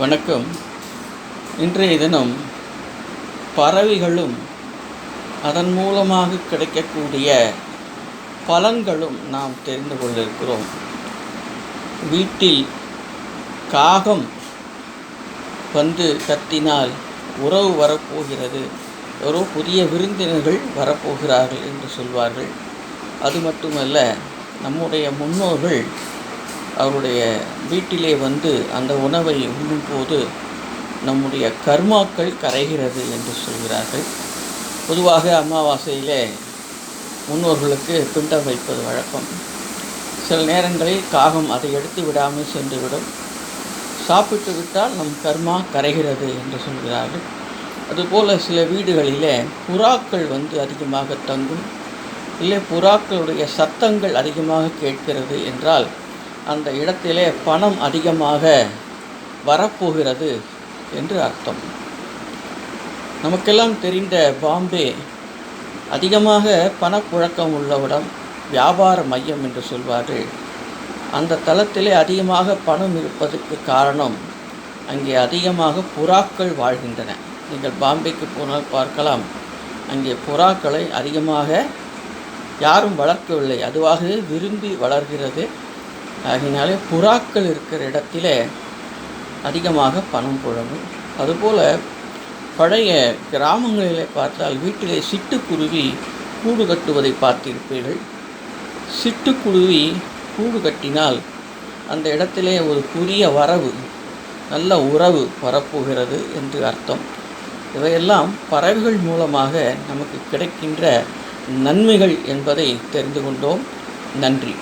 வணக்கம். இன்றைய தினம் பறவைகளும் அதன் மூலமாக கிடைக்கக்கூடிய பலன்களும் நாம் தெரிந்து கொண்டிருக்கிறோம். வீட்டில் காகம் வந்து கத்தினால் உறவு வரப்போகிறது, யாரோ புதிய விருந்தினர்கள் வரப்போகிறார்கள் என்று சொல்வார்கள். அது மட்டுமல்ல, நம்முடைய முன்னோர்கள் அவருடைய வீட்டிலே வந்து அந்த உணவை உண்ணும்போது நம்முடைய கர்மாக்கள் கரைகிறது என்று சொல்கிறார்கள். பொதுவாக அமாவாசையிலே முன்னோர்களுக்கு பிண்டம் வைப்பது வழக்கம். சில நேரங்களில் காகம் அதை எடுத்து விடாமல் சென்றுவிடும். சாப்பிட்டு விட்டால் நம் கர்மா கரைகிறது என்று சொல்கிறார்கள். அதுபோல் சில வீடுகளிலே புறாக்கள் வந்து அதிகமாக தங்கும். இல்லை, புறாக்களுடைய சத்தங்கள் அதிகமாக கேட்கிறது என்றால் அந்த இடத்திலே பணம் அதிகமாக வரப்போகிறது என்று அர்த்தம். நமக்கெல்லாம் தெரிந்த பாம்பே அதிகமாக பணப்புழக்கம் உள்ளவிடம், வியாபார மையம் என்று சொல்வார்கள். அந்த தளத்திலே அதிகமாக பணம் இருப்பதற்கு காரணம் அங்கே அதிகமாக புறாக்கள் வாழ்கின்றன. நீங்கள் பாம்பேக்கு போனால் பார்க்கலாம், அங்கே புறாக்களை அதிகமாக யாரும் வளர்க்கவில்லை, அதுவாக விரும்பி வளர்கிறது. ஆகினாலே புறாக்கள் இருக்கிற இடத்திலே அதிகமாக பணம் புழங்கும். அதுபோல் பழைய கிராமங்களிலே பார்த்தால் வீட்டிலே சிட்டுக்குருவி கூடு கட்டுவதை பார்த்திருப்பீர்கள். சிட்டுக்குருவி கூடு கட்டினால் அந்த இடத்திலே ஒரு புதிய வரவு, நல்ல உறவு வரப்போகிறது என்று அர்த்தம். இவையெல்லாம் பறவைகள் மூலமாக நமக்கு கிடைக்கின்ற நன்மைகள் என்பதை தெரிந்து கொண்டோம். நன்றி.